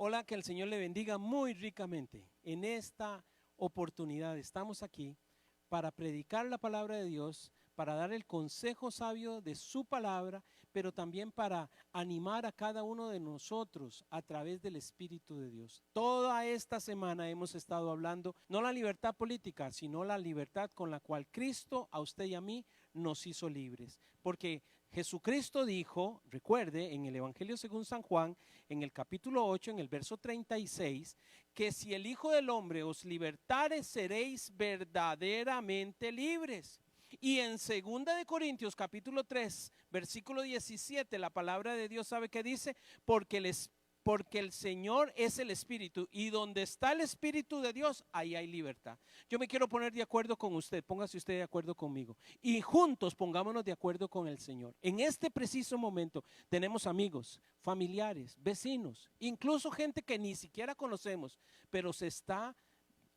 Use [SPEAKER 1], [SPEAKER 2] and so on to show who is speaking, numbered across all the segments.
[SPEAKER 1] Hola, que el Señor le bendiga muy ricamente. En esta oportunidad estamos aquí para predicar la palabra de Dios, para dar el consejo sabio de su palabra, pero también para animar a cada uno de nosotros a través del Espíritu de Dios. Toda esta semana hemos estado hablando, no la libertad política, sino la libertad con la cual Cristo a usted y a mí nos hizo libres. Porque Jesucristo dijo, recuerde, en el Evangelio según San Juan, en el capítulo 8, en el verso 36, que si el Hijo del Hombre os libertare, seréis verdaderamente libres. Y en 2 capítulo 3, versículo 17, la palabra de Dios sabe que dice, porque el Señor es el Espíritu, y donde está el Espíritu de Dios, ahí hay libertad. Yo me quiero poner de acuerdo con usted, póngase usted de acuerdo conmigo, y juntos pongámonos de acuerdo con el Señor. En este preciso momento tenemos amigos, familiares, vecinos, incluso gente que ni siquiera conocemos, pero se está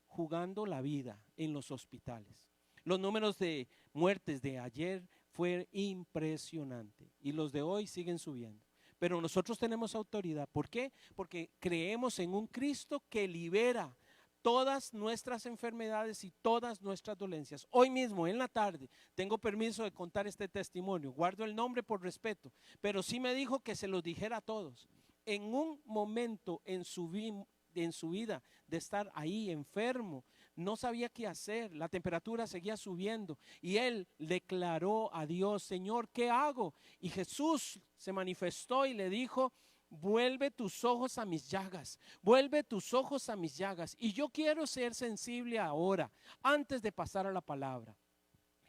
[SPEAKER 1] jugando la vida en los hospitales. Los números de muertes de ayer fue impresionante y los de hoy siguen subiendo. Pero nosotros tenemos autoridad. ¿Por qué? Porque creemos en un Cristo que libera todas nuestras enfermedades y todas nuestras dolencias. Hoy mismo, en la tarde, tengo permiso de contar este testimonio. Guardo el nombre por respeto, pero sí me dijo que se los dijera a todos. En un momento en su vida de estar ahí enfermo, no sabía qué hacer, la temperatura seguía subiendo y él declaró a Dios: Señor, ¿qué hago? Y Jesús se manifestó y le dijo: vuelve tus ojos a mis llagas, vuelve tus ojos a mis llagas. Y yo quiero ser sensible ahora, antes de pasar a la palabra.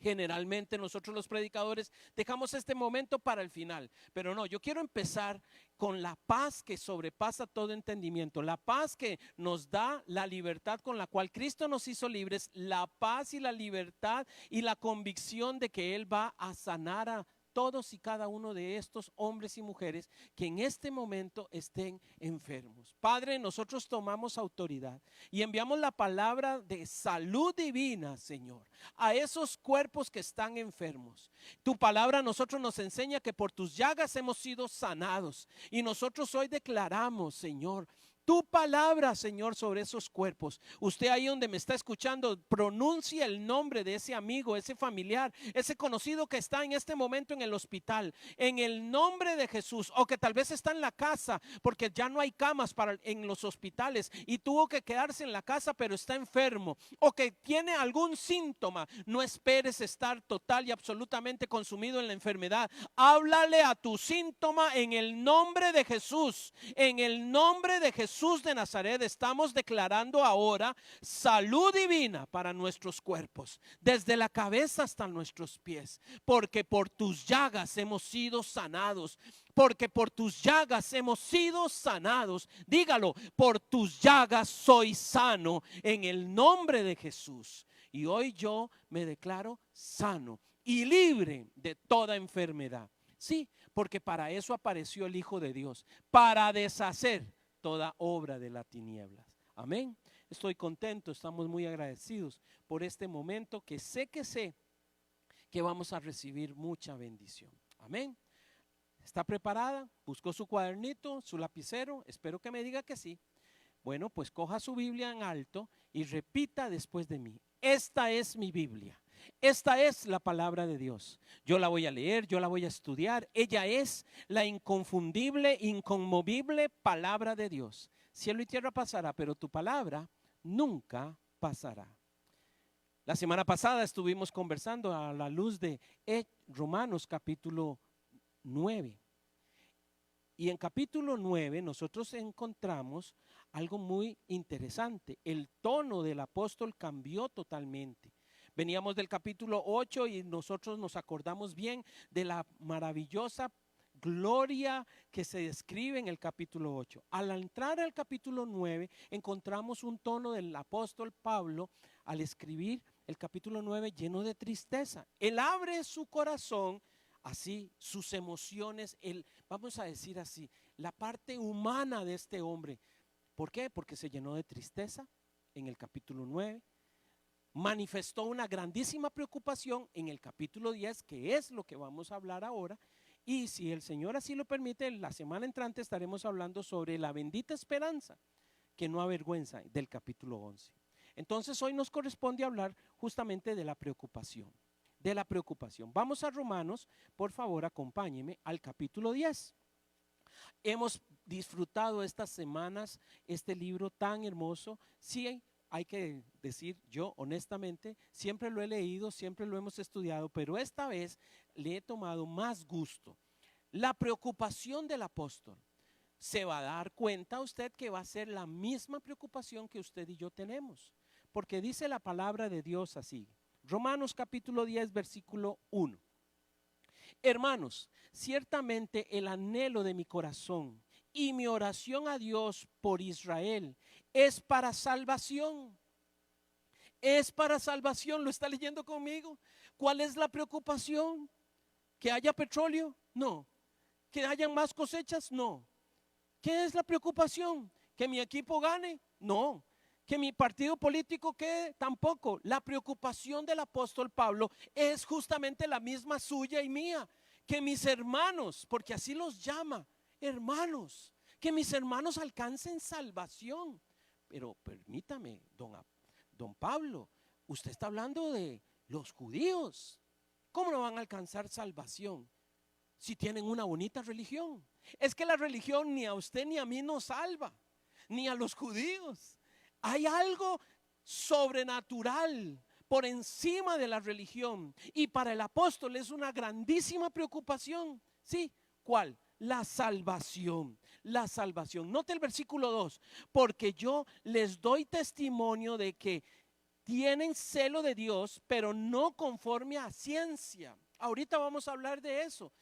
[SPEAKER 1] Generalmente nosotros los predicadores dejamos este momento para el final, pero no, yo quiero empezar con la paz que sobrepasa todo entendimiento, la paz que nos da la libertad con la cual Cristo nos hizo libres, la paz y la libertad y la convicción de que Él va a sanar a todos y cada uno de estos hombres y mujeres que en este momento estén enfermos. Padre, nosotros tomamos autoridad y enviamos la palabra de salud divina, Señor, a esos cuerpos que están enfermos. Tu palabra a nosotros nos enseña que por tus llagas hemos sido sanados, y nosotros hoy declaramos, Señor, tu palabra, Señor, sobre esos cuerpos. Usted ahí donde me está escuchando, pronuncia el nombre de ese amigo, ese familiar, ese conocido que está en este momento en el hospital, en el nombre de Jesús, o que tal vez está en la casa porque ya no hay camas en los hospitales y tuvo que quedarse en la casa pero está enfermo, o que tiene algún síntoma. No esperes estar total y absolutamente consumido en la enfermedad. Háblale a tu síntoma en el nombre de Jesús. En el nombre de Jesús de Nazaret estamos declarando ahora salud divina para nuestros cuerpos, desde la cabeza hasta nuestros pies, porque por tus llagas hemos sido sanados. Porque por tus llagas hemos sido sanados. Dígalo: por tus llagas soy sano en el nombre de Jesús. Y hoy yo me declaro sano y libre de toda enfermedad. Sí, porque para eso apareció el Hijo de Dios, para deshacer toda obra de las tinieblas. Amén. Estoy contento, estamos muy agradecidos por este momento que sé que vamos a recibir mucha bendición. Amén. ¿Está preparada? ¿Buscó su cuadernito, su lapicero? Espero que me diga que sí. Bueno, pues coja su Biblia en alto y repita después de mí: esta es mi Biblia. Esta es la palabra de Dios. Yo la voy a leer, yo la voy a estudiar. Ella es la inconfundible, inconmovible palabra de Dios. Cielo y tierra pasará, pero tu palabra nunca pasará. La semana pasada estuvimos conversando a la luz de Romanos capítulo 9. Y en capítulo 9 nosotros encontramos algo muy interesante. El tono del apóstol cambió totalmente. Veníamos del capítulo 8 y nosotros nos acordamos bien de la maravillosa gloria que se describe en el capítulo 8. Al entrar al capítulo 9 encontramos un tono del apóstol Pablo al escribir el capítulo 9 lleno de tristeza. Él abre su corazón, así sus emociones, vamos a decir así, la parte humana de este hombre. ¿Por qué? Porque se llenó de tristeza en el capítulo 9. Manifestó una grandísima preocupación en el capítulo 10, que es lo que vamos a hablar ahora. Y si el Señor así lo permite, la semana entrante estaremos hablando sobre la bendita esperanza que no avergüenza, del capítulo 11. Entonces hoy nos corresponde hablar justamente de la preocupación. De la preocupación. Vamos a Romanos, por favor, acompáñeme al capítulo 10. Hemos disfrutado estas semanas este libro tan hermoso. Sí, hay que decir, yo honestamente siempre lo he leído, siempre lo hemos estudiado, pero esta vez le he tomado más gusto. La preocupación del apóstol. Se va a dar cuenta usted que va a ser la misma preocupación que usted y yo tenemos, porque dice la palabra de Dios así. Romanos capítulo 10, versículo 1. Hermanos, ciertamente el anhelo de mi corazón y mi oración a Dios por Israel es para salvación. Es para salvación, ¿lo está leyendo conmigo? ¿Cuál es la preocupación? ¿Que haya petróleo? No. ¿Que hayan más cosechas? No. ¿Qué es la preocupación? ¿Que mi equipo gane? No. ¿Que mi partido político quede? Tampoco. La preocupación del apóstol Pablo es justamente la misma suya y mía. Que mis hermanos, porque así los llama, hermanos, que mis hermanos alcancen salvación. Pero permítame, don Pablo, usted está hablando de los judíos. ¿Cómo no van a alcanzar salvación si tienen una bonita religión? Es que la religión ni a usted ni a mí nos salva, ni a los judíos. Hay algo sobrenatural por encima de la religión, y para el apóstol es una grandísima preocupación. ¿Sí? ¿Cuál? La salvación. La salvación. Note el versículo 2. Porque yo les doy testimonio de que tienen celo de Dios, pero no conforme a ciencia. Ahorita vamos a hablar de eso.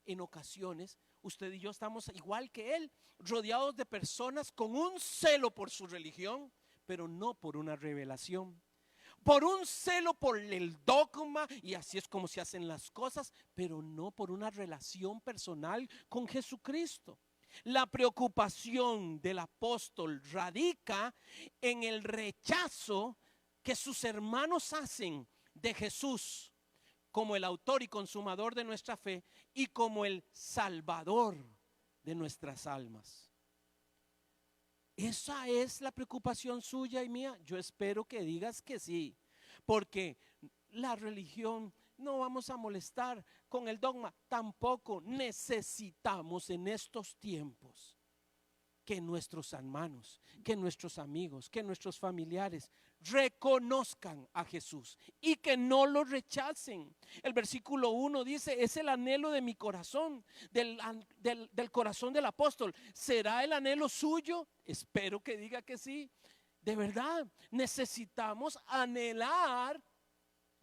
[SPEAKER 1] En ocasiones usted y yo estamos igual que él, rodeados de personas con un celo por su religión, pero no por una revelación. Por un celo por el dogma, y así es como se hacen las cosas, pero no por una relación personal con Jesucristo. La preocupación del apóstol radica en el rechazo que sus hermanos hacen de Jesús como el autor y consumador de nuestra fe y como el salvador de nuestras almas. ¿Esa es la preocupación suya y mía? Yo espero que digas que sí, porque la religión no vamos a molestar con el dogma, tampoco necesitamos en estos tiempos que nuestros hermanos, que nuestros amigos, que nuestros familiares reconozcan a Jesús y que no lo rechacen. El versículo 1 dice, es el anhelo de mi corazón, del corazón del apóstol. ¿Será el anhelo suyo? Espero que diga que sí. De verdad, necesitamos anhelar.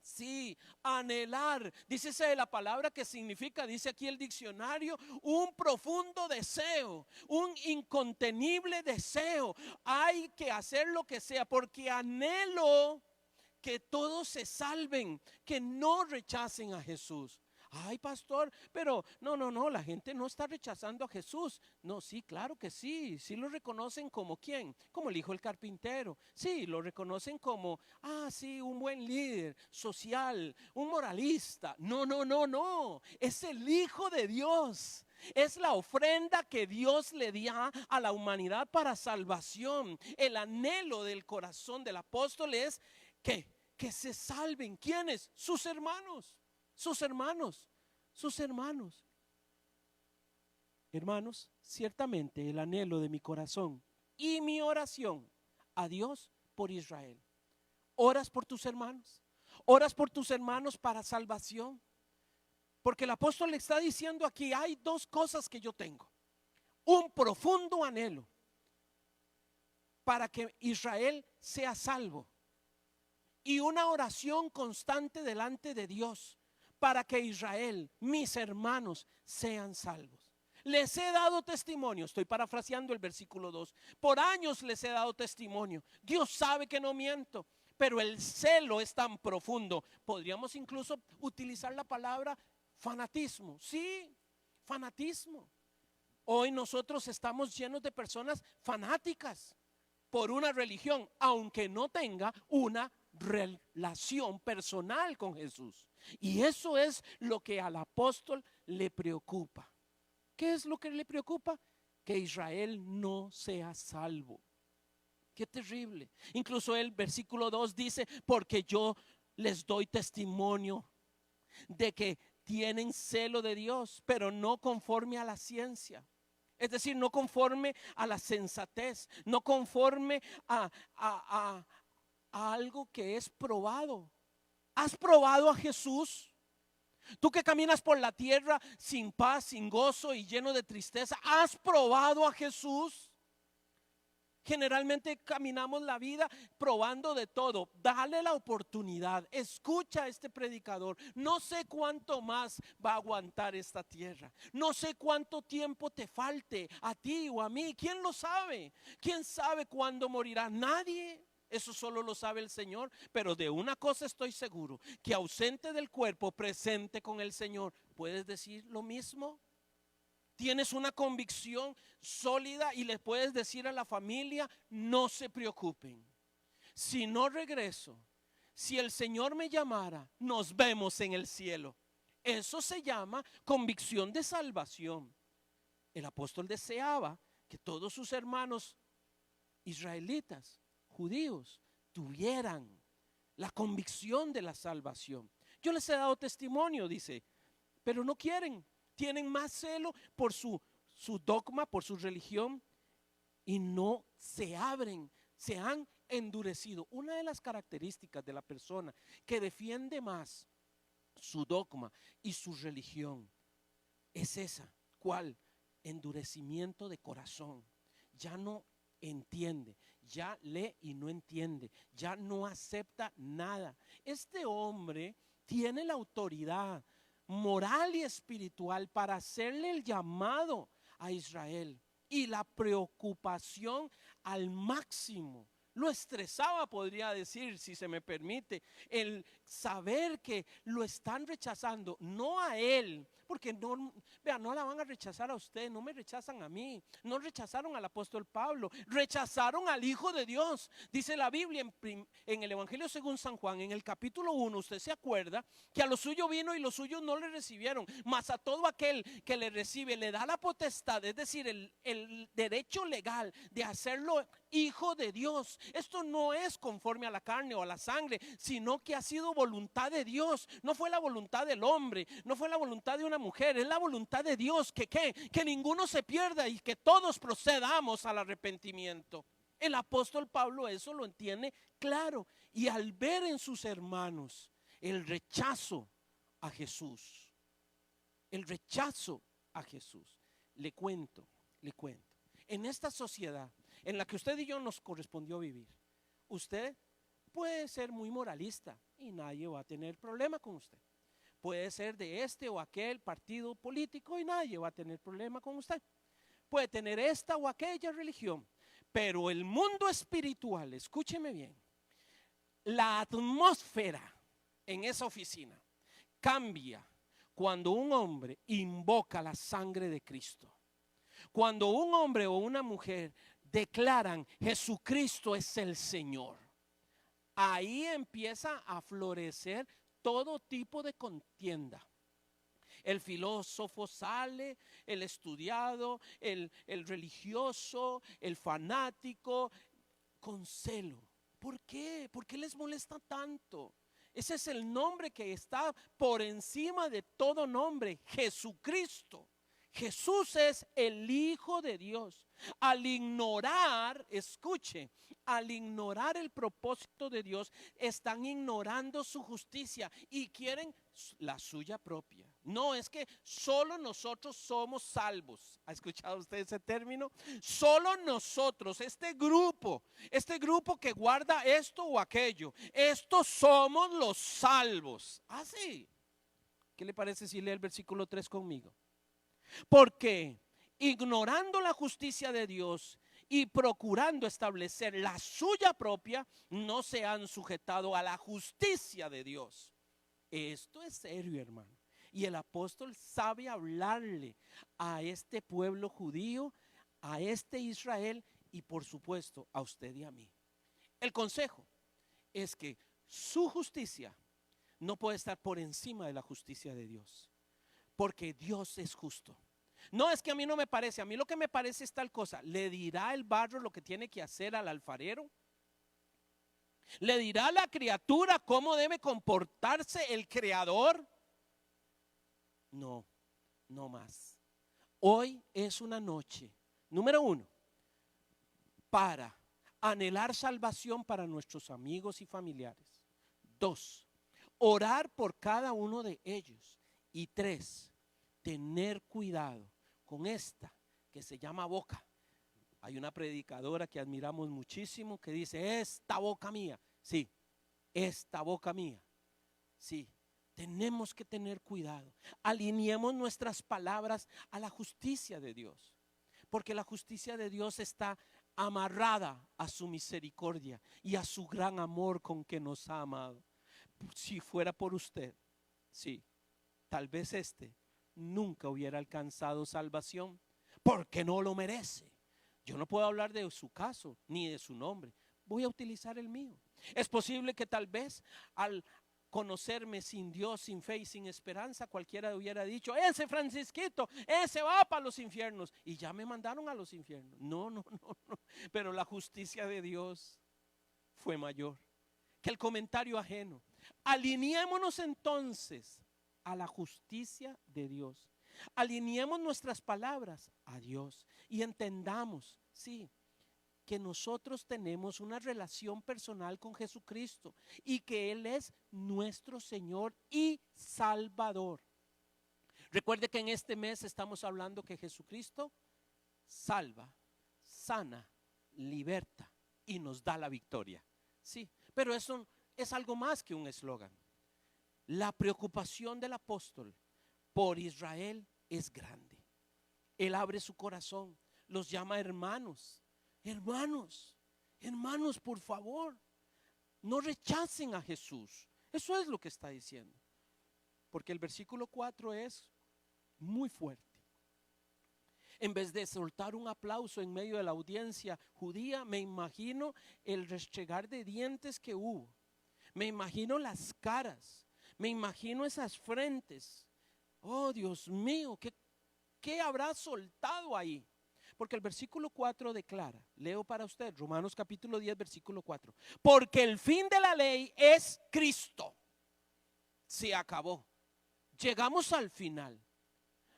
[SPEAKER 1] Sí, anhelar, dícese la palabra que significa, dice aquí el diccionario, un profundo deseo, un incontenible deseo. Hay que hacer lo que sea porque anhelo que todos se salven, que no rechacen a Jesús. Ay, pastor, pero no, la gente no está rechazando a Jesús. No, sí, claro que sí, sí lo reconocen como ¿quién? Como el hijo del carpintero. Sí, lo reconocen como, sí, un buen líder social, un moralista. No, es el Hijo de Dios. Es la ofrenda que Dios le da a la humanidad para salvación. El anhelo del corazón del apóstol es que se salven. ¿Quiénes? Sus hermanos. Sus hermanos. Hermanos, ciertamente el anhelo de mi corazón y mi oración a Dios por Israel. ¿Oras por tus hermanos? ¿Oras por tus hermanos para salvación? Porque el apóstol le está diciendo aquí, hay dos cosas que yo tengo. Un profundo anhelo para que Israel sea salvo y una oración constante delante de Dios para que Israel, mis hermanos, sean salvos. Les he dado testimonio, estoy parafraseando el versículo 2, por años les he dado testimonio. Dios sabe que no miento, pero el celo es tan profundo. Podríamos incluso utilizar la palabra fanatismo. Sí, fanatismo. Hoy nosotros estamos llenos de personas fanáticas por una religión, aunque no tenga una relación personal con Jesús. Y eso es lo que al apóstol le preocupa. ¿Qué es lo que le preocupa? Que Israel no sea salvo. Qué terrible. Incluso el versículo 2 dice, porque yo les doy testimonio de que tienen celo de Dios, pero no conforme a la ciencia. Es decir, no conforme a la sensatez, no conforme a algo que es probado. ¿Has probado a Jesús? Tú que caminas por la tierra sin paz, sin gozo y lleno de tristeza, ¿has probado a Jesús? Generalmente caminamos la vida probando de todo. Dale la oportunidad. Escucha a este predicador. No sé cuánto más va a aguantar esta tierra. No sé cuánto tiempo te falte a ti o a mí. ¿Quién lo sabe? ¿Quién sabe cuándo morirá? Nadie. Eso solo lo sabe el Señor. Pero de una cosa estoy seguro, que ausente del cuerpo, presente con el Señor. ¿Puedes decir lo mismo? Tienes una convicción sólida y le puedes decir a la familia, no se preocupen. Si no regreso, si el Señor me llamara, nos vemos en el cielo. Eso se llama convicción de salvación. El apóstol deseaba que todos sus hermanos israelitas, judíos, tuvieran la convicción de la salvación. Yo les he dado testimonio, dice, pero no quieren. Tienen más celo por su dogma, por su religión, y no se abren, se han endurecido. Una de las características de la persona que defiende más su dogma y su religión es esa. ¿Cuál? Endurecimiento de corazón. Ya no entiende, ya lee y no entiende, ya no acepta nada. Este hombre tiene la autoridad moral y espiritual para hacerle el llamado a Israel, y la preocupación al máximo. Lo estresaba, podría decir, si se me permite, el saber que lo están rechazando, no a él, porque no, vea, no la van a rechazar a usted, no me rechazan a mí, no rechazaron al apóstol Pablo, rechazaron al Hijo de Dios. Dice la Biblia en el Evangelio según San Juan, en el capítulo 1, usted se acuerda que a lo suyo vino y los suyos no le recibieron, mas a todo aquel que le recibe le da la potestad, es decir, el derecho legal de hacerlo hijo de Dios. Esto no es conforme a la carne o a la sangre, sino que ha sido voluntad de Dios. No fue la voluntad del hombre, no fue la voluntad de una mujer, es la voluntad de Dios que ninguno se pierda y que todos procedamos al arrepentimiento. El apóstol Pablo eso lo entiende claro, y al ver en sus hermanos el rechazo a Jesús, le cuento, en esta sociedad en la que usted y yo nos correspondió vivir, usted puede ser muy moralista y nadie va a tener problema con usted. Puede ser de este o aquel partido político y nadie va a tener problema con usted. Puede tener esta o aquella religión, pero el mundo espiritual, escúcheme bien, la atmósfera en esa oficina cambia cuando un hombre invoca la sangre de Cristo. Cuando un hombre o una mujer declaran Jesucristo es el Señor, ahí empieza a florecer todo tipo de contienda. El filósofo sale, el estudiado, el religioso, el fanático, con celo. ¿Por qué? ¿Por qué les molesta tanto? Ese es el nombre que está por encima de todo nombre, Jesucristo. Jesús es el Hijo de Dios. Al ignorar, escuche, al ignorar el propósito de Dios, están ignorando su justicia y quieren la suya propia. No, es que solo nosotros somos salvos. ¿Ha escuchado usted ese término? Solo nosotros, este grupo que guarda esto o aquello, estos somos los salvos. Así. ¿Qué le parece si lee el versículo 3 conmigo? Porque ignorando la justicia de Dios y procurando establecer la suya propia, no se han sujetado a la justicia de Dios. Esto es serio, hermano. Y el apóstol sabe hablarle a este pueblo judío, a este Israel y por supuesto a usted y a mí. El consejo es que su justicia no puede estar por encima de la justicia de Dios. porque Dios es justo. No es que a mí no me parece, a mí lo que me parece es tal cosa. ¿Le dirá el barro lo que tiene que hacer al alfarero? ¿Le dirá a la criatura cómo debe comportarse el creador? No, no más. Hoy es una noche, número uno, para anhelar salvación para nuestros amigos y familiares. Dos, orar por cada uno de ellos. Y tres, tener cuidado con esta que se llama boca. Hay una predicadora que admiramos muchísimo que dice, esta boca mía. Sí, esta boca mía. Sí, tenemos que tener cuidado. Alineemos nuestras palabras a la justicia de Dios, porque la justicia de Dios está amarrada a su misericordia y a su gran amor con que nos ha amado. Si fuera por usted, sí, tal vez nunca hubiera alcanzado salvación, porque no lo merece. Yo no puedo hablar de su caso ni de su nombre, voy a utilizar el mío. Es posible que tal vez al conocerme sin Dios, sin fe y sin esperanza, cualquiera hubiera dicho, ese Francisquito, ese va para los infiernos, y ya me mandaron a los infiernos. No, no, no, no. Pero la justicia de Dios fue mayor que el comentario ajeno. Alineémonos entonces a la justicia de Dios. Alineemos nuestras palabras a Dios y entendamos, sí, que nosotros tenemos una relación personal con Jesucristo y que Él es nuestro Señor y Salvador. Recuerde que en este mes estamos hablando que Jesucristo salva, sana, liberta y nos da la victoria. Sí, pero eso es algo más que un eslogan. La preocupación del apóstol por Israel es grande. Él abre su corazón, los llama hermanos. Hermanos, hermanos, por favor, no rechacen a Jesús. Eso es lo que está diciendo. Porque el versículo 4 es muy fuerte. En vez de soltar un aplauso en medio de la audiencia judía, me imagino el restregar de dientes que hubo. Me imagino las caras. Me imagino esas frentes. Oh, Dios mío, ¿qué habrá soltado ahí? Porque el versículo 4 declara, leo para usted, Romanos capítulo 10, versículo 4. Porque el fin de la ley es Cristo. Se acabó. Llegamos al final.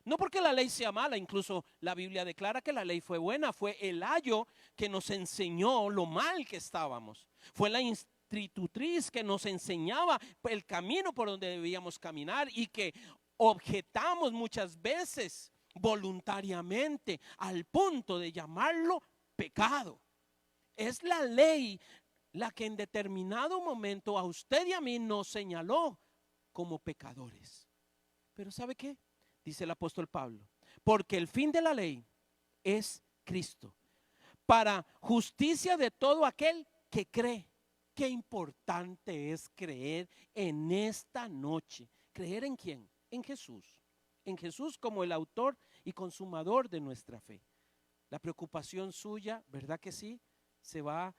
[SPEAKER 1] No porque la ley sea mala, incluso la Biblia declara que la ley fue buena. Fue el ayo que nos enseñó lo mal que estábamos. Fue la institutriz que nos enseñaba el camino por donde debíamos caminar y que objetamos muchas veces voluntariamente al punto de llamarlo pecado. Es la ley la que en determinado momento a usted y a mí nos señaló como pecadores. Pero ¿sabe qué? Dice el apóstol Pablo, porque el fin de la ley es Cristo, para justicia de todo aquel que cree. Qué importante es creer en esta noche. ¿Creer en quién? En Jesús. En Jesús como el autor y consumador de nuestra fe. La preocupación suya, ¿verdad que sí? Se va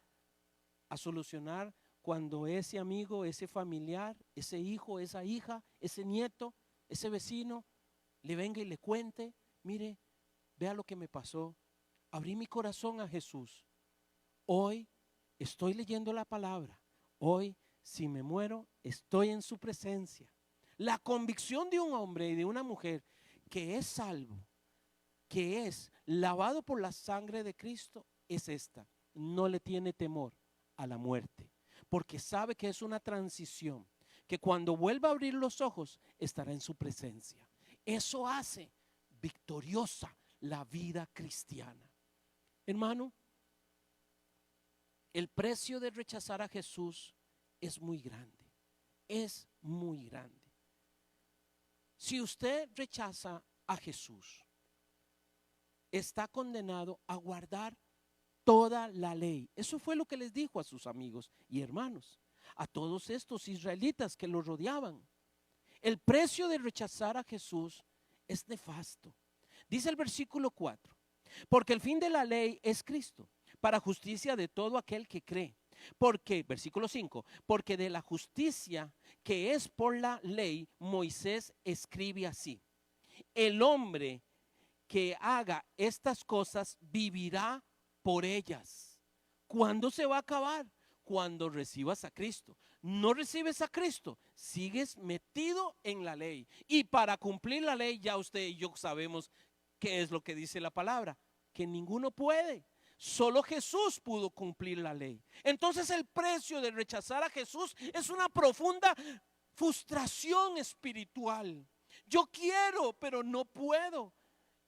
[SPEAKER 1] a solucionar cuando ese amigo, ese familiar, ese hijo, esa hija, ese nieto, ese vecino le venga y le cuente, mire, vea lo que me pasó. Abrí mi corazón a Jesús. Hoy estoy leyendo la palabra. Hoy, si me muero, estoy en su presencia. La convicción de un hombre y de una mujer que es salvo, que es lavado por la sangre de Cristo, es esta. No le tiene temor a la muerte, porque sabe que es una transición, que cuando vuelva a abrir los ojos estará en su presencia. Eso hace victoriosa la vida cristiana. Hermano, el precio de rechazar a Jesús es muy grande, es muy grande. Si usted rechaza a Jesús, está condenado a guardar toda la ley. Eso fue lo que les dijo a sus amigos y hermanos, a todos estos israelitas que lo rodeaban. El precio de rechazar a Jesús es nefasto. Dice el versículo 4, porque el fin de la ley es Cristo, para justicia de todo aquel que cree. Porque, versículo 5, porque de la justicia que es por la ley, Moisés escribe así: el hombre que haga estas cosas vivirá por ellas. ¿Cuándo se va a acabar? Cuando recibas a Cristo. No recibes a Cristo, sigues metido en la ley. Y para cumplir la ley, ya usted y yo sabemos qué es lo que dice la palabra, que ninguno puede. Solo Jesús pudo cumplir la ley. Entonces el precio de rechazar a Jesús es una profunda frustración espiritual. Yo quiero, pero no puedo.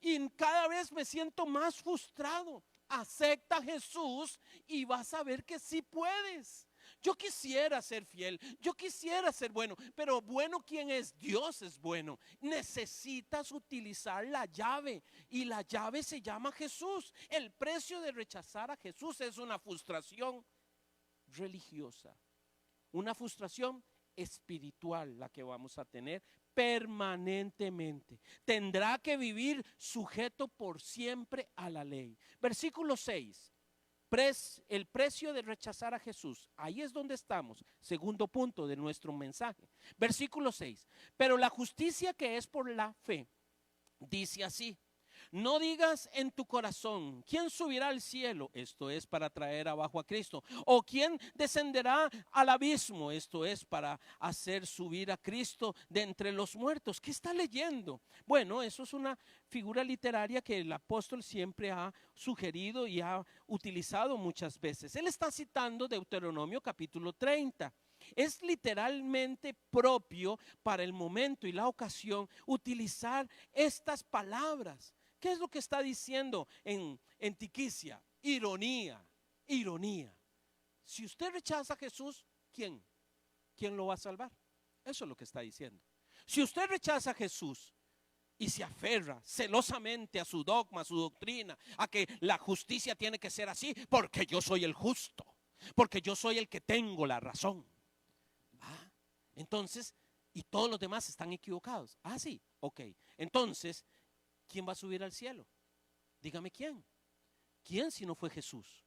[SPEAKER 1] Y cada vez me siento más frustrado. Acepta a Jesús y vas a ver que sí puedes. Yo quisiera ser fiel, yo quisiera ser bueno, pero bueno, ¿quién es? Dios es bueno. Necesitas utilizar la llave y la llave se llama Jesús. El precio de rechazar a Jesús es una frustración religiosa, una frustración espiritual la que vamos a tener permanentemente. Tendrá que vivir sujeto por siempre a la ley. Versículo 6. El precio de rechazar a Jesús. Ahí es donde estamos. Segundo punto de nuestro mensaje. Versículo 6. Pero la justicia que es por la fe, dice así: no digas en tu corazón, ¿quién subirá al cielo? Esto es para traer abajo a Cristo. O ¿quién descenderá al abismo? Esto es para hacer subir a Cristo de entre los muertos. ¿Qué está leyendo? Bueno, eso es una figura literaria que el apóstol siempre ha sugerido y ha utilizado muchas veces. Él está citando Deuteronomio capítulo 30. Es literalmente propio para el momento y la ocasión utilizar estas palabras. ¿Qué es lo que está diciendo en Tiquicia? Ironía, ironía. Si usted rechaza a Jesús, ¿quién? ¿Quién lo va a salvar? Eso es lo que está diciendo. Si usted rechaza a Jesús y se aferra celosamente a su dogma, a su doctrina, a que la justicia tiene que ser así, porque yo soy el justo, porque yo soy el que tengo la razón. Entonces, y todos los demás están equivocados. Sí, ok. Entonces, ¿quién va a subir al cielo? Dígame quién. ¿Quién si no fue Jesús?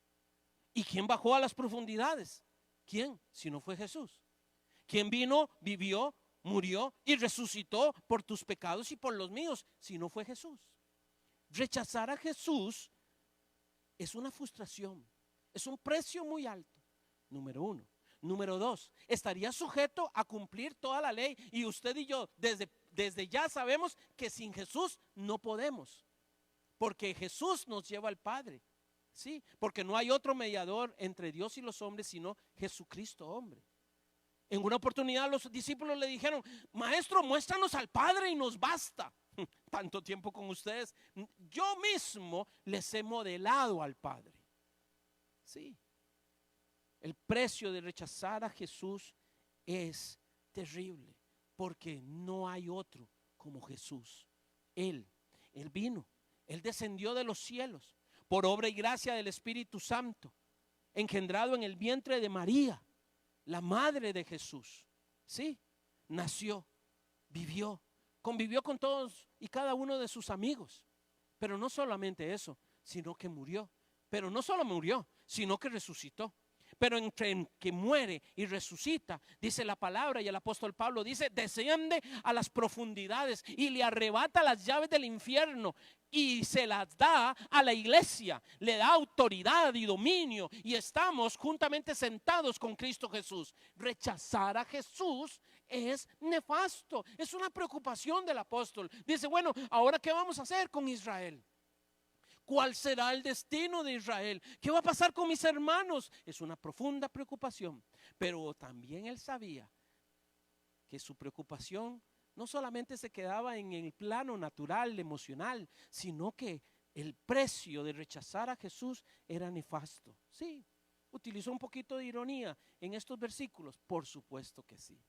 [SPEAKER 1] ¿Y quién bajó a las profundidades? ¿Quién si no fue Jesús? ¿Quién vino, vivió, murió y resucitó por tus pecados y por los míos si no fue Jesús? Rechazar a Jesús es una frustración, es un precio muy alto. Número uno. Número dos, estaría sujeto a cumplir toda la ley, y usted y yo desde ya sabemos que sin Jesús no podemos, porque Jesús nos lleva al Padre, ¿sí? Porque no hay otro mediador entre Dios y los hombres sino Jesucristo hombre. En una oportunidad los discípulos le dijeron: maestro, muéstranos al Padre y nos basta. Tanto tiempo con ustedes, yo mismo les he modelado al Padre. Sí. El precio de rechazar a Jesús es terrible, porque no hay otro como Jesús. Él vino, Él descendió de los cielos por obra y gracia del Espíritu Santo, engendrado en el vientre de María, la madre de Jesús. Sí, nació, vivió, convivió con todos y cada uno de sus amigos. Pero no solamente eso, sino que murió. Pero no solo murió, sino que resucitó. Pero entre que muere y resucita, dice la palabra, y el apóstol Pablo dice: desciende a las profundidades y le arrebata las llaves del infierno y se las da a la iglesia, le da autoridad y dominio, y estamos juntamente sentados con Cristo Jesús. Rechazar a Jesús es nefasto, es una preocupación del apóstol. Dice: bueno, ¿ahora qué vamos a hacer con Israel? ¿Cuál será el destino de Israel? ¿Qué va a pasar con mis hermanos? Es una profunda preocupación. Pero también él sabía que su preocupación no solamente se quedaba en el plano natural, emocional, sino que el precio de rechazar a Jesús era nefasto. Sí, utilizó un poquito de ironía en estos versículos, por supuesto que sí.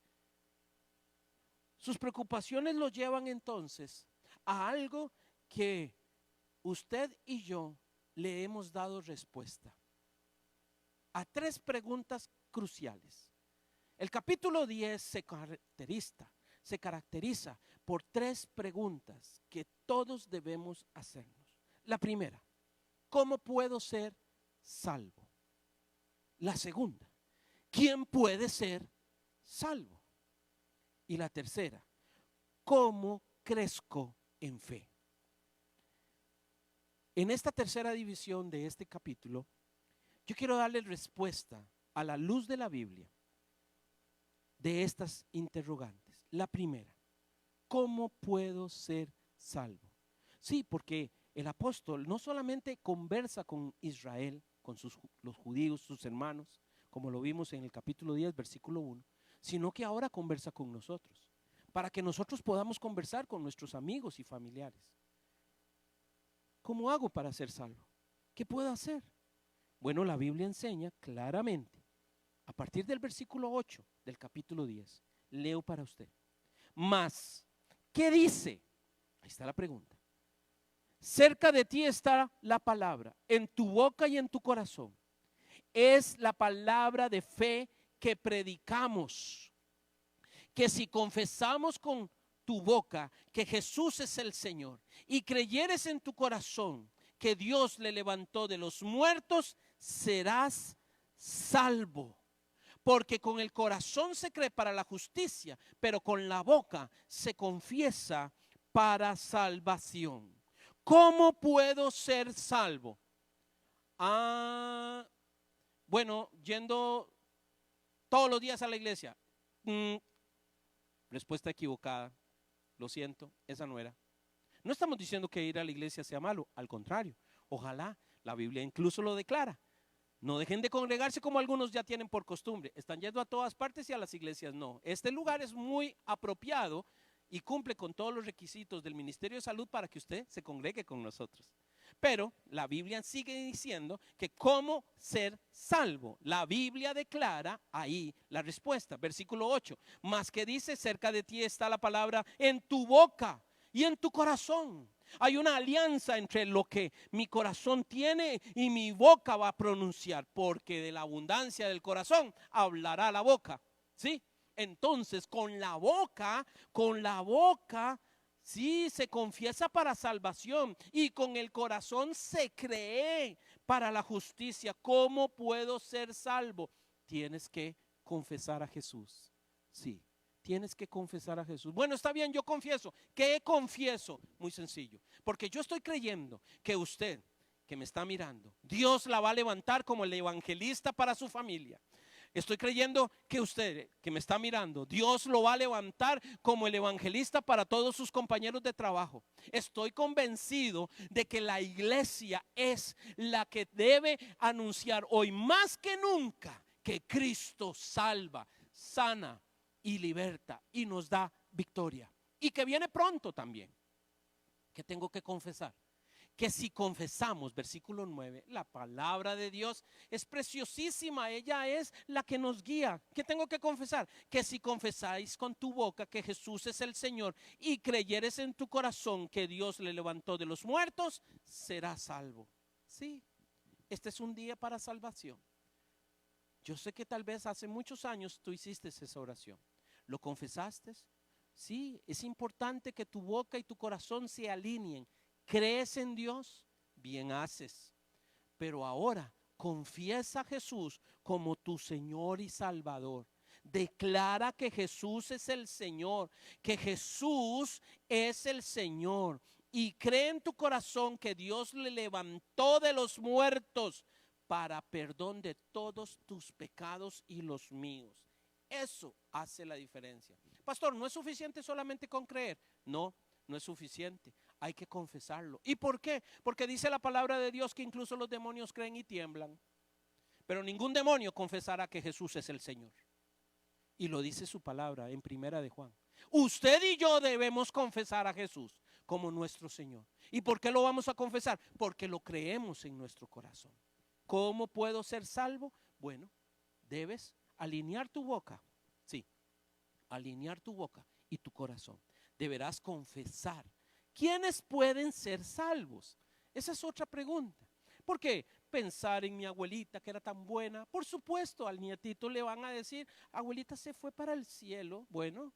[SPEAKER 1] Sus preocupaciones lo llevan entonces a algo que usted y yo le hemos dado respuesta a tres preguntas cruciales. El capítulo 10 se caracteriza por tres preguntas que todos debemos hacernos. La primera: ¿cómo puedo ser salvo? La segunda: ¿quién puede ser salvo? Y la tercera: ¿cómo crezco en fe. En esta tercera división de este capítulo, yo quiero darle respuesta a la luz de la Biblia de estas interrogantes. La primera, ¿cómo puedo ser salvo? Sí, porque el apóstol no solamente conversa con Israel, con los judíos, sus hermanos, como lo vimos en el capítulo 10, versículo 1, sino que ahora conversa con nosotros, para que nosotros podamos conversar con nuestros amigos y familiares. ¿Cómo hago para ser salvo? ¿Qué puedo hacer? Bueno, la Biblia enseña claramente, a partir del versículo 8 del capítulo 10, leo para usted. Mas, ¿qué dice? Ahí está la pregunta. Cerca de ti está la palabra, en tu boca y en tu corazón. Es la palabra de fe que predicamos, que si confesamos con tu boca que Jesús es el Señor y creyeres en tu corazón que Dios le levantó de los muertos, serás salvo. Porque con el corazón se cree para la justicia, pero con la boca se confiesa para salvación. ¿Cómo puedo ser salvo? Bueno, yendo todos los días a la iglesia. Respuesta equivocada. Lo siento, esa no era. No estamos diciendo que ir a la iglesia sea malo, al contrario. Ojalá, la Biblia incluso lo declara. No dejen de congregarse como algunos ya tienen por costumbre. Están yendo a todas partes y a las iglesias no. Este lugar es muy apropiado y cumple con todos los requisitos del Ministerio de Salud para que usted se congregue con nosotros. Pero la Biblia sigue diciendo que cómo ser salvo. La Biblia declara ahí la respuesta. Versículo 8. Más que dice, cerca de ti está la palabra en tu boca y en tu corazón. Hay una alianza entre lo que mi corazón tiene y mi boca va a pronunciar, porque de la abundancia del corazón hablará la boca. ¿Sí? Entonces, con la boca, sí, se confiesa para salvación y con el corazón se cree para la justicia. ¿Cómo puedo ser salvo? Tienes que confesar a Jesús. Sí, tienes que confesar a Jesús. Bueno, está bien, yo confieso. ¿Qué confieso? Muy sencillo, porque yo estoy creyendo que usted, que me está mirando, Dios la va a levantar como el evangelista para su familia. Estoy creyendo que usted, que me está mirando, Dios lo va a levantar como el evangelista para todos sus compañeros de trabajo. Estoy convencido de que la iglesia es la que debe anunciar hoy más que nunca que Cristo salva, sana y liberta y nos da victoria. Y que viene pronto también. ¿Qué tengo que confesar? Que si confesamos, versículo 9, la palabra de Dios es preciosísima, ella es la que nos guía. ¿Qué tengo que confesar? Que si confesáis con tu boca que Jesús es el Señor y creyeres en tu corazón que Dios le levantó de los muertos, serás salvo. Sí, este es un día para salvación. Yo sé que tal vez hace muchos años tú hiciste esa oración. ¿Lo confesaste? Sí, es importante que tu boca y tu corazón se alineen. ¿Crees en Dios? Bien haces. Pero ahora confiesa a Jesús como tu Señor y Salvador. Declara que Jesús es el Señor, que Jesús es el Señor. Y cree en tu corazón que Dios le levantó de los muertos para perdón de todos tus pecados y los míos. Eso hace la diferencia. Pastor, ¿no es suficiente solamente con creer? No, no es suficiente. Hay que confesarlo. ¿Y por qué? Porque dice la palabra de Dios que incluso los demonios creen y tiemblan. Pero ningún demonio confesará que Jesús es el Señor. Y lo dice su palabra en Primera de Juan. Usted y yo debemos confesar a Jesús como nuestro Señor. ¿Y por qué lo vamos a confesar? Porque lo creemos en nuestro corazón. ¿Cómo puedo ser salvo? Bueno, debes alinear tu boca. Sí, alinear tu boca y tu corazón. Deberás confesar. ¿Quiénes pueden ser salvos? Esa es otra pregunta. ¿Por qué? Pensar en mi abuelita que era tan buena. Por supuesto, al nietito le van a decir, abuelita se fue para el cielo. Bueno,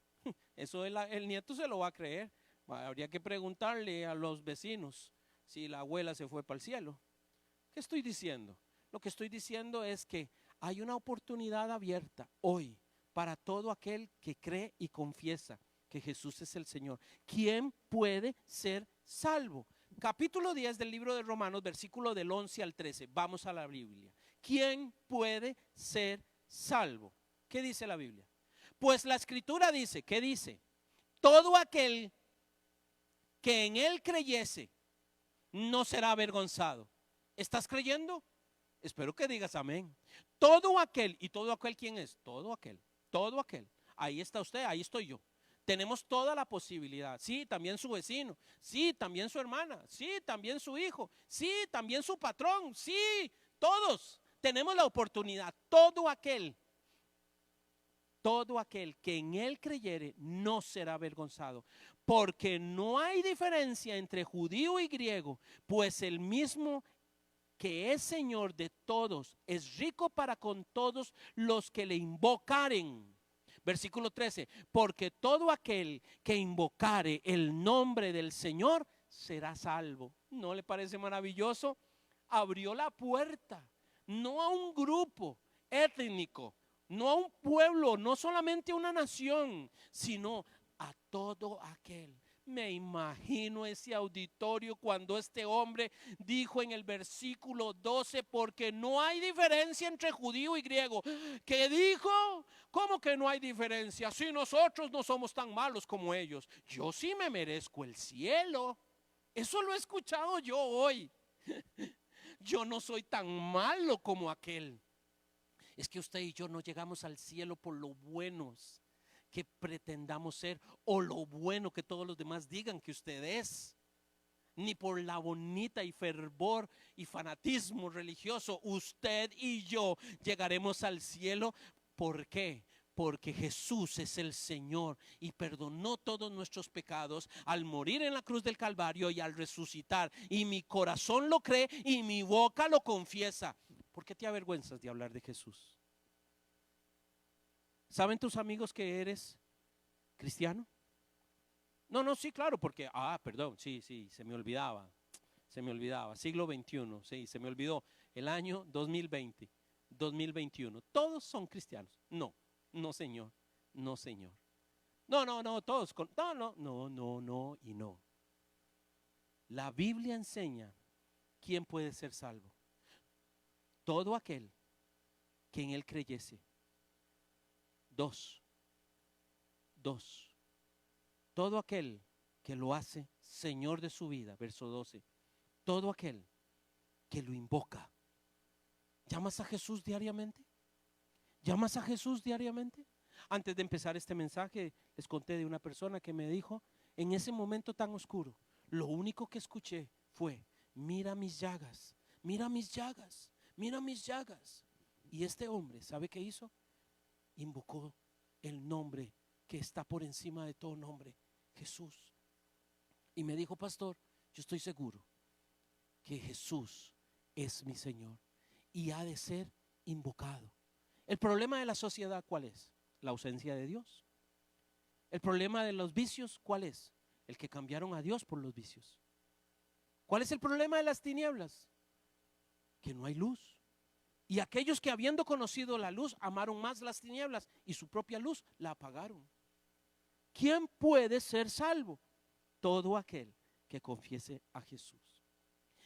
[SPEAKER 1] eso el nieto se lo va a creer. Habría que preguntarle a los vecinos si la abuela se fue para el cielo. ¿Qué estoy diciendo? Lo que estoy diciendo es que hay una oportunidad abierta hoy para todo aquel que cree y confiesa que Jesús es el Señor. ¿Quién puede ser salvo? Capítulo 10 del libro de Romanos, versículo del 11 al 13. Vamos a la Biblia. ¿Quién puede ser salvo? ¿Qué dice la Biblia? Pues la Escritura dice, ¿qué dice? Todo aquel que en él creyese no será avergonzado. ¿Estás creyendo? Espero que digas amén. Todo aquel, ¿y todo aquel quién es? Todo aquel, todo aquel. Ahí está usted, ahí estoy yo. Tenemos toda la posibilidad. Sí, también su vecino. Sí, también su hermana. Sí, también su hijo. Sí, también su patrón. Sí, todos tenemos la oportunidad. Todo aquel que en él creyere no será avergonzado, porque no hay diferencia entre judío y griego, pues el mismo que es Señor de todos es rico para con todos los que le invocaren. Versículo 13, porque todo aquel que invocare el nombre del Señor será salvo. ¿No le parece maravilloso? Abrió la puerta, no a un grupo étnico, no a un pueblo, no solamente a una nación, sino a todo aquel. Me imagino ese auditorio cuando este hombre dijo en el versículo 12, porque no hay diferencia entre judío y griego. ¿Qué dijo? ¿Cómo que no hay diferencia? Si nosotros no somos tan malos como ellos. Yo sí me merezco el cielo. Eso lo he escuchado yo hoy. Yo no soy tan malo como aquel. Es que usted y yo no llegamos al cielo por lo buenos que pretendamos ser o lo bueno que todos los demás digan que usted es, ni por la bonita y fervor y fanatismo religioso. Usted y yo llegaremos al cielo. ¿Por qué? Porque Jesús es el Señor y perdonó todos nuestros pecados al morir en la cruz del Calvario y al resucitar. Y mi corazón lo cree y mi boca lo confiesa. ¿Por qué te avergüenzas de hablar de Jesús? ¿Saben tus amigos que eres cristiano? No, sí, claro, porque, perdón, sí, se me olvidaba, siglo XXI, sí, se me olvidó, el año 2021, todos son cristianos. No, señor, no, señor. No, todos, no y no. La Biblia enseña quién puede ser salvo. Todo aquel que en él creyese. Dos. Todo aquel que lo hace Señor de su vida, verso 12. Todo aquel que lo invoca. ¿Llamas a Jesús diariamente? ¿Llamas a Jesús diariamente? Antes de empezar este mensaje, les conté de una persona que me dijo, en ese momento tan oscuro, lo único que escuché fue, mira mis llagas, mira mis llagas, mira mis llagas. Y este hombre, ¿sabe qué hizo? Invocó el nombre que está por encima de todo nombre, Jesús. Y me dijo, pastor, yo estoy seguro que Jesús es mi Señor y ha de ser invocado. El problema de la sociedad, ¿cuál es? La ausencia de Dios. El problema de los vicios, ¿cuál es? El que cambiaron a Dios por los vicios. ¿Cuál es el problema de las tinieblas? Que no hay luz. Y aquellos que habiendo conocido la luz amaron más las tinieblas y su propia luz la apagaron. ¿Quién puede ser salvo? Todo aquel que confiese a Jesús.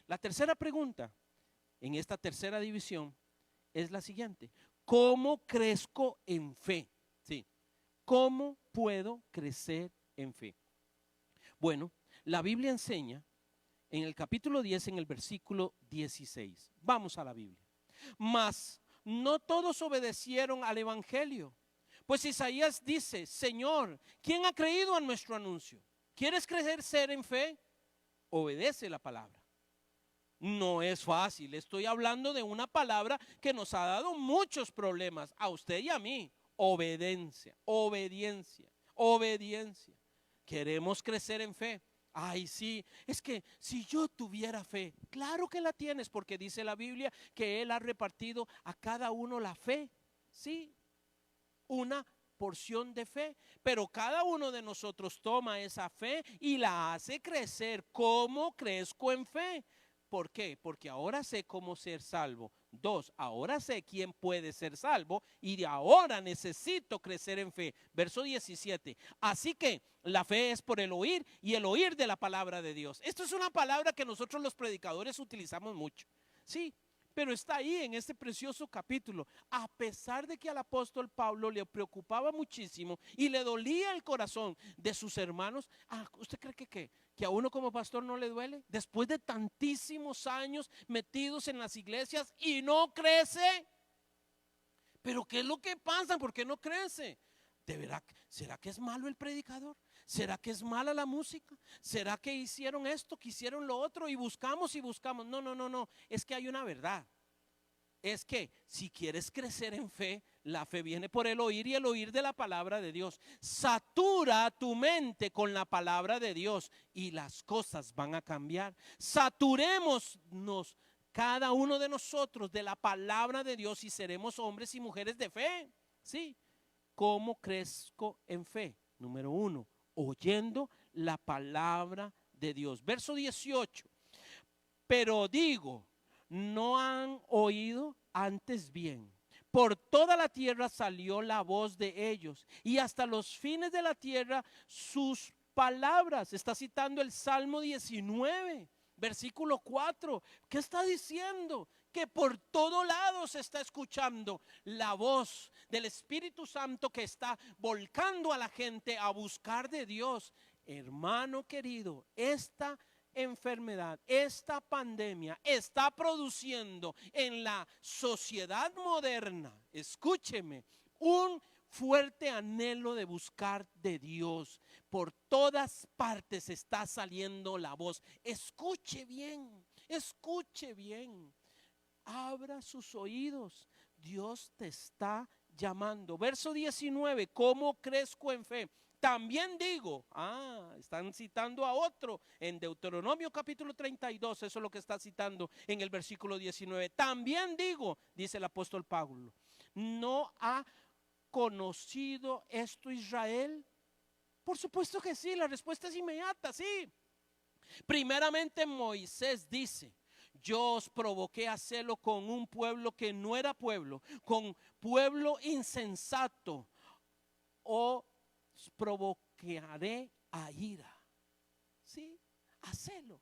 [SPEAKER 1] La tercera pregunta en esta tercera división es la siguiente: ¿cómo crezco en fe? Sí. ¿Cómo puedo crecer en fe? Bueno, la Biblia enseña en el capítulo 10, en el versículo 16. Vamos a la Biblia. Mas no todos obedecieron al evangelio. Pues Isaías dice, Señor, ¿quién ha creído a nuestro anuncio? ¿Quieres crecer en fe? Obedece la palabra. No es fácil, estoy hablando de una palabra que nos ha dado muchos problemas a usted y a mí. Obediencia. Queremos crecer en fe. Ay, sí, es que si yo tuviera fe, claro que la tienes, porque dice la Biblia que Él ha repartido a cada uno la fe, sí, una porción de fe, pero cada uno de nosotros toma esa fe y la hace crecer. ¿Cómo crezco en fe? ¿Por qué? Porque ahora sé cómo ser salvo. 2, ahora sé quién puede ser salvo y ahora necesito crecer en fe. Verso 17. Así que la fe es por el oír y el oír de la palabra de Dios. Esto es una palabra que nosotros los predicadores utilizamos mucho. Sí, pero está ahí en este precioso capítulo. A pesar de que al apóstol Pablo le preocupaba muchísimo y le dolía el corazón de sus hermanos, ¿usted cree que a uno como pastor no le duele? Después de tantísimos años metidos en las iglesias y no crece. ¿Pero qué es lo que pasa? ¿Por qué no crece? ¿De verdad? ¿Será que es malo el predicador? ¿Será que es mala la música? ¿Será que hicieron esto, que hicieron lo otro? Y buscamos y buscamos. No, no, no, no. Es que hay una verdad. Es que si quieres crecer en fe, la fe viene por el oír y el oír de la palabra de Dios. Satura tu mente con la palabra de Dios y las cosas van a cambiar. Saturémonos cada uno de nosotros de la palabra de Dios y seremos hombres y mujeres de fe. ¿Sí? ¿Cómo crezco en fe? Número 1, oyendo la palabra de Dios. Verso 18. Pero digo, ¿no han oído antes bien? Por toda la tierra salió la voz de ellos y hasta los fines de la tierra sus palabras. Está citando el Salmo 19, versículo 4. ¿Qué está diciendo? Que por todo lado se está escuchando la voz del Espíritu Santo que está volcando a la gente a buscar de Dios. Hermano querido, esta enfermedad, esta pandemia está produciendo en la sociedad moderna, escúcheme, un fuerte anhelo de buscar de Dios. Por todas partes está saliendo la voz. Escuche bien, escuche bien. Abra sus oídos. Dios te está llamando. Verso 19, ¿cómo crezco en fe? También digo, están citando a otro en Deuteronomio capítulo 32, eso es lo que está citando en el versículo 19. También digo, dice el apóstol Pablo, ¿no ha conocido esto Israel? Por supuesto que sí, la respuesta es inmediata, sí. Primeramente Moisés dice, yo os provoqué a hacerlo con un pueblo que no era pueblo, con pueblo insensato, os provocaré a ira. ¿Sí? Hacelo.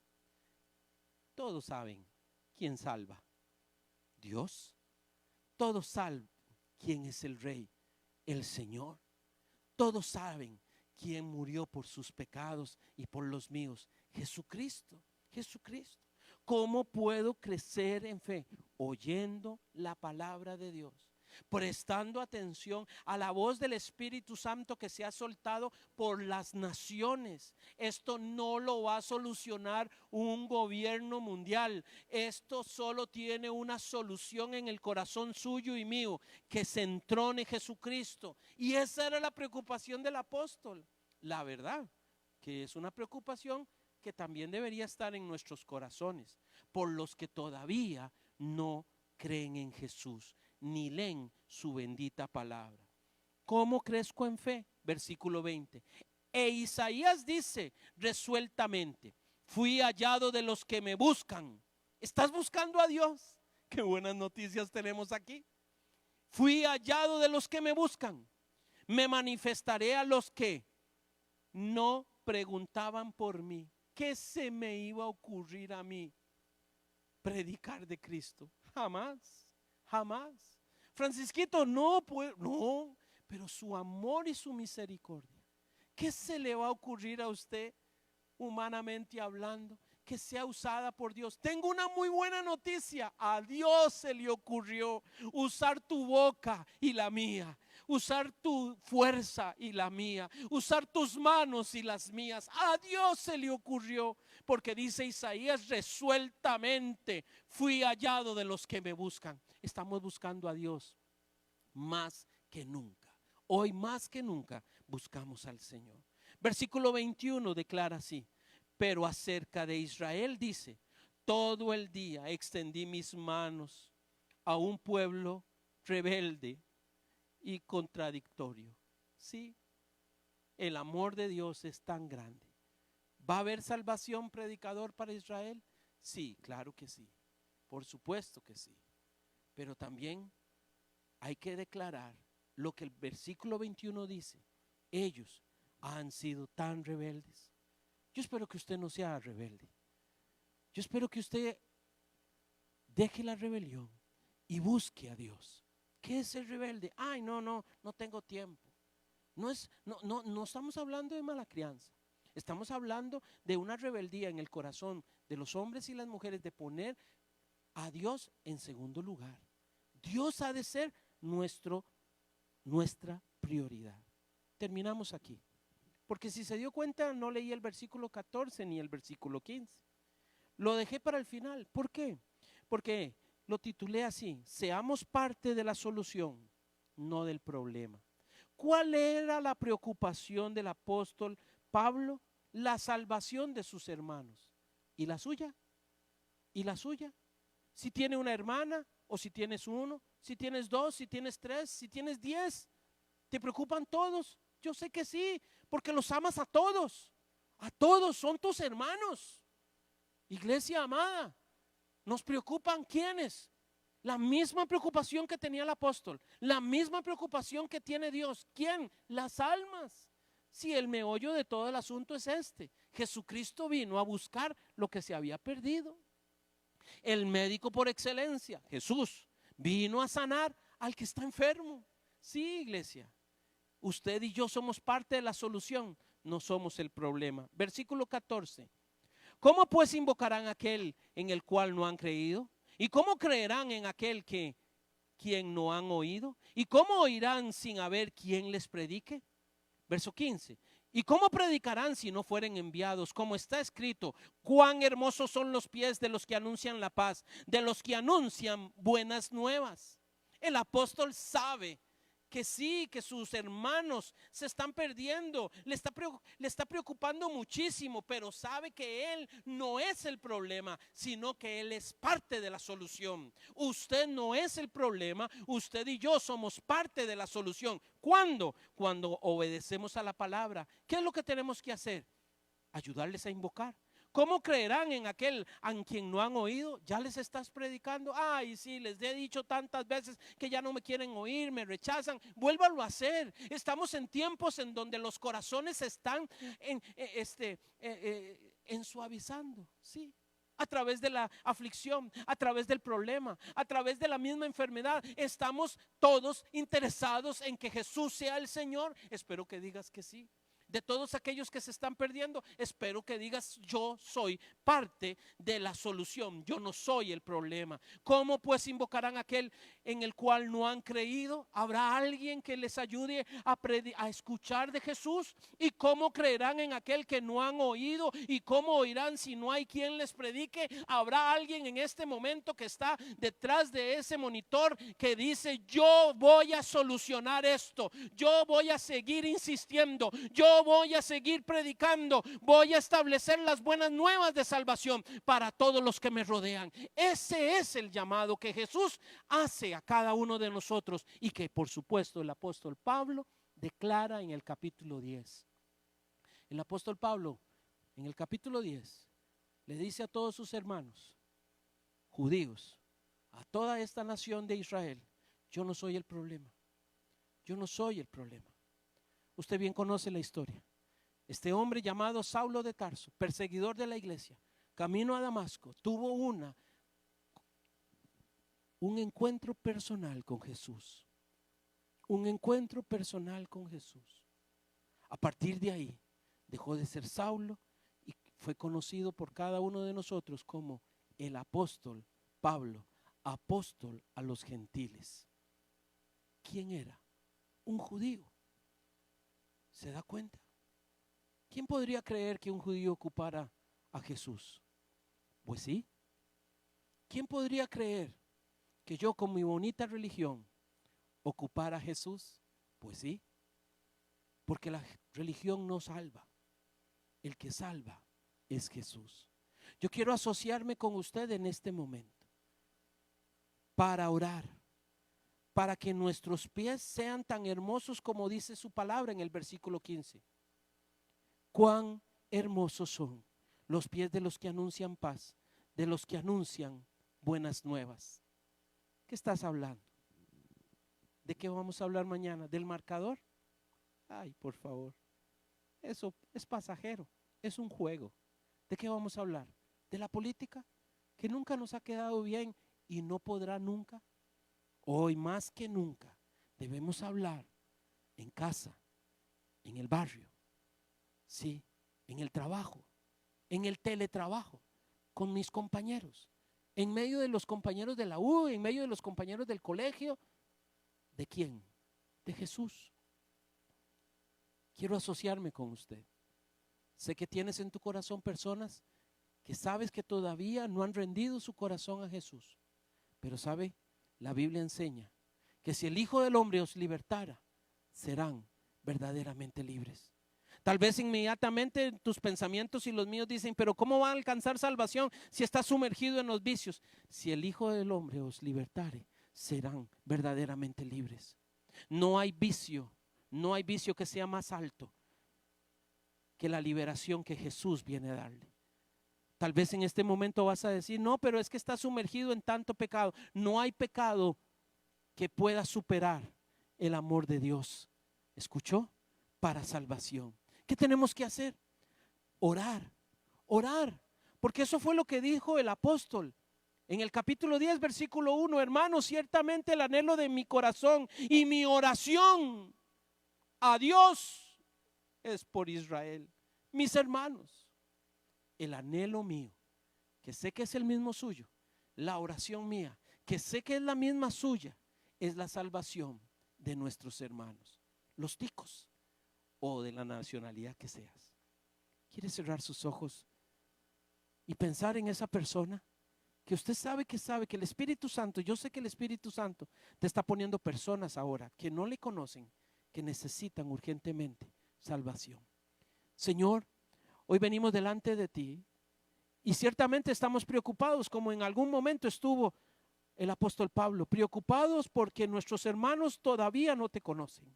[SPEAKER 1] Todos saben quién salva. Dios. Todos saben quién es el Rey, el Señor. Todos saben quién murió por sus pecados y por los míos. Jesucristo, Jesucristo. ¿Cómo puedo crecer en fe? Oyendo la palabra de Dios, prestando atención a la voz del Espíritu Santo que se ha soltado por las naciones. Esto no lo va a solucionar un gobierno mundial. Esto solo tiene una solución en el corazón suyo y mío, que se entrone Jesucristo. Y esa era la preocupación del apóstol. La verdad, que es una preocupación que también debería estar en nuestros corazones, por los que todavía no creen en Jesús, ni leen su bendita palabra. ¿Cómo crezco en fe? Versículo 20. E Isaías dice resueltamente, fui hallado de los que me buscan. ¿Estás buscando a Dios? Qué buenas noticias tenemos aquí. Fui hallado de los que me buscan. Me manifestaré a los que no preguntaban por mí. ¿Qué se me iba a ocurrir a mí? Predicar de Cristo. Jamás, jamás. Francisquito, no puedo, no, pero su amor y su misericordia. ¿Qué se le va a ocurrir a usted, humanamente hablando, que sea usada por Dios? Tengo una muy buena noticia. A Dios se le ocurrió usar tu boca y la mía, usar tu fuerza y la mía, usar tus manos y las mías. A Dios se le ocurrió, porque dice Isaías resueltamente, fui hallado de los que me buscan. Estamos buscando a Dios más que nunca. Hoy más que nunca buscamos al Señor. Versículo 21 declara así, pero acerca de Israel dice, todo el día extendí mis manos a un pueblo rebelde y contradictorio. Sí, el amor de Dios es tan grande. ¿Va a haber salvación, predicador, para Israel? Sí, claro que sí. Por supuesto que sí. Pero también hay que declarar lo que el versículo 21 dice. Ellos han sido tan rebeldes. Yo espero que usted no sea rebelde. Yo espero que usted deje la rebelión y busque a Dios. ¿Qué es ser rebelde? Ay, no tengo tiempo. No estamos hablando de mala crianza. Estamos hablando de una rebeldía en el corazón de los hombres y las mujeres de poner a Dios en segundo lugar. Dios ha de ser nuestra prioridad. Terminamos aquí. Porque si se dio cuenta, no leí el versículo 14 ni el versículo 15. Lo dejé para el final. ¿Por qué? Porque lo titulé así: seamos parte de la solución, no del problema. ¿Cuál era la preocupación del apóstol Pablo? La salvación de sus hermanos. ¿Y la suya? ¿Y la suya? Si tiene una hermana, o si tienes uno, si tienes dos, si tienes tres, si tienes 10, ¿te preocupan todos? Yo sé que sí, porque los amas a todos. A todos, son tus hermanos. Iglesia amada, nos preocupan ¿quiénes? La misma preocupación que tenía el apóstol, la misma preocupación que tiene Dios. ¿Quién? Las almas. Si el meollo de todo el asunto es este: Jesucristo vino a buscar lo que se había perdido. El médico por excelencia, Jesús, vino a sanar al que está enfermo. Sí, iglesia, usted y yo somos parte de la solución, no somos el problema. Versículo 14. ¿Cómo pues invocarán a aquel en el cual no han creído? ¿Y cómo creerán en aquel quien no han oído? ¿Y cómo oirán sin haber quien les predique? Verso 15. ¿Y cómo predicarán si no fueren enviados? Como está escrito: cuán hermosos son los pies de los que anuncian la paz, de los que anuncian buenas nuevas. El apóstol sabe que sí, que sus hermanos se están perdiendo, le está preocupando muchísimo, pero sabe que él no es el problema, sino que él es parte de la solución. Usted no es el problema, usted y yo somos parte de la solución. ¿Cuándo? Cuando obedecemos a la palabra. ¿Qué es lo que tenemos que hacer? Ayudarles a invocar. ¿Cómo creerán en aquel a quien no han oído? ¿Ya les estás predicando? Ay, sí, les he dicho tantas veces que ya no me quieren oír, me rechazan. Vuélvalo a hacer. Estamos en tiempos en donde los corazones están suavizando, sí. A través de la aflicción, a través del problema, a través de la misma enfermedad. Estamos todos interesados en que Jesús sea el Señor. Espero que digas que sí. De todos aquellos que se están perdiendo, espero que digas: yo soy parte de la solución, yo no soy el problema. ¿Cómo pues invocarán a aquel en el cual no han creído? ¿Habrá alguien que les ayude a escuchar de Jesús? ¿Y cómo creerán en aquel que no han oído? ¿Y cómo oirán si no hay quien les predique? ¿Habrá alguien en este momento que está detrás de ese monitor que dice: yo voy a solucionar esto, yo voy a seguir insistiendo, yo voy a seguir predicando, voy a establecer las buenas nuevas de salvación para todos los que me rodean? Ese es el llamado que Jesús hace a cada uno de nosotros y que por supuesto el apóstol Pablo declara en el capítulo 10. El apóstol Pablo en el capítulo 10 le dice a todos sus hermanos judíos, a toda esta nación de Israel: yo no soy el problema, yo no soy el problema. Usted bien conoce la historia. Este hombre llamado Saulo de Tarso, perseguidor de la iglesia, camino a Damasco, tuvo un encuentro personal con Jesús. Un encuentro personal con Jesús. A partir de ahí, dejó de ser Saulo y fue conocido por cada uno de nosotros como el apóstol Pablo, apóstol a los gentiles. ¿Quién era? Un judío. ¿Se da cuenta? ¿Quién podría creer que un judío ocupara a Jesús? Pues sí. ¿Quién podría creer que yo con mi bonita religión ocupara a Jesús? Pues sí. Porque la religión no salva. El que salva es Jesús. Yo quiero asociarme con usted en este momento para orar, para que nuestros pies sean tan hermosos como dice su palabra en el versículo 15. Cuán hermosos son los pies de los que anuncian paz, de los que anuncian buenas nuevas. ¿Qué estás hablando? ¿De qué vamos a hablar mañana? ¿Del marcador? Ay, por favor. Eso es pasajero, es un juego. ¿De qué vamos a hablar? ¿De la política? Que nunca nos ha quedado bien y no podrá nunca. Hoy más que nunca debemos hablar en casa, en el barrio, sí, en el trabajo, en el teletrabajo, con mis compañeros, en medio de los compañeros de la U, en medio de los compañeros del colegio. ¿De quién? De Jesús. Quiero asociarme con usted. Sé que tienes en tu corazón personas que sabes que todavía no han rendido su corazón a Jesús. Pero sabe, la Biblia enseña que si el Hijo del Hombre os libertara, serán verdaderamente libres. Tal vez inmediatamente tus pensamientos y los míos dicen, pero ¿cómo va a alcanzar salvación si está sumergido en los vicios? Si el Hijo del Hombre os libertare, serán verdaderamente libres. No hay vicio que sea más alto que la liberación que Jesús viene a darle. Tal vez en este momento vas a decir, no, pero es que está sumergido en tanto pecado. No hay pecado que pueda superar el amor de Dios. ¿Escuchó? Para salvación. ¿Qué tenemos que hacer? Orar, orar. Porque eso fue lo que dijo el apóstol. En el capítulo 10, versículo 1, hermanos, ciertamente el anhelo de mi corazón y mi oración a Dios es por Israel. Mis hermanos, el anhelo mío, que sé que es el mismo suyo, la oración mía, que sé que es la misma suya, es la salvación de nuestros hermanos, los ticos o de la nacionalidad que seas. ¿Quiere cerrar sus ojos y pensar en esa persona que usted sabe que el Espíritu Santo, yo sé que el Espíritu Santo te está poniendo personas ahora que no le conocen, que necesitan urgentemente salvación? Señor, hoy venimos delante de ti y ciertamente estamos preocupados, como en algún momento estuvo el apóstol Pablo, preocupados porque nuestros hermanos todavía no te conocen.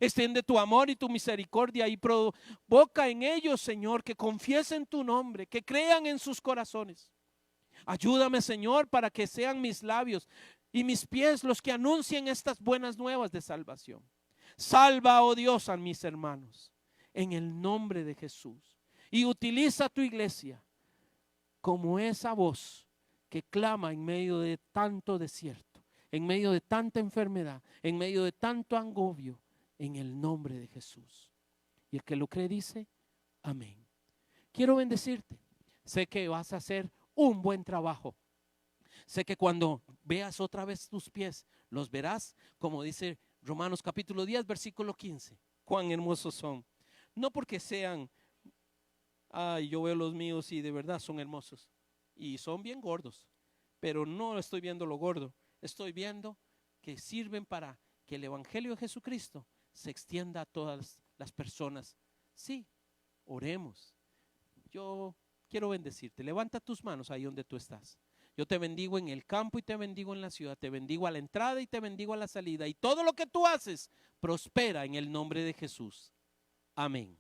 [SPEAKER 1] Extiende tu amor y tu misericordia y provoca en ellos, Señor, que confiesen tu nombre, que crean en sus corazones. Ayúdame, Señor, para que sean mis labios y mis pies los que anuncien estas buenas nuevas de salvación. Salva, oh Dios, a mis hermanos en el nombre de Jesús, y utiliza tu iglesia como esa voz que clama en medio de tanto desierto, en medio de tanta enfermedad, en medio de tanto agobio, en el nombre de Jesús. Y el que lo cree dice, amén. Quiero bendecirte. Sé que vas a hacer un buen trabajo. Sé que cuando veas otra vez tus pies, los verás, como dice Romanos capítulo 10, versículo 15. Cuán hermosos son. No porque sean, ay, yo veo los míos y de verdad son hermosos. Y son bien gordos. Pero no estoy viendo lo gordo. Estoy viendo que sirven para que el evangelio de Jesucristo se extienda a todas las personas. Sí, oremos. Yo quiero bendecirte. Levanta tus manos ahí donde tú estás. Yo te bendigo en el campo y te bendigo en la ciudad. Te bendigo a la entrada y te bendigo a la salida. Y todo lo que tú haces prospera en el nombre de Jesús. Amén.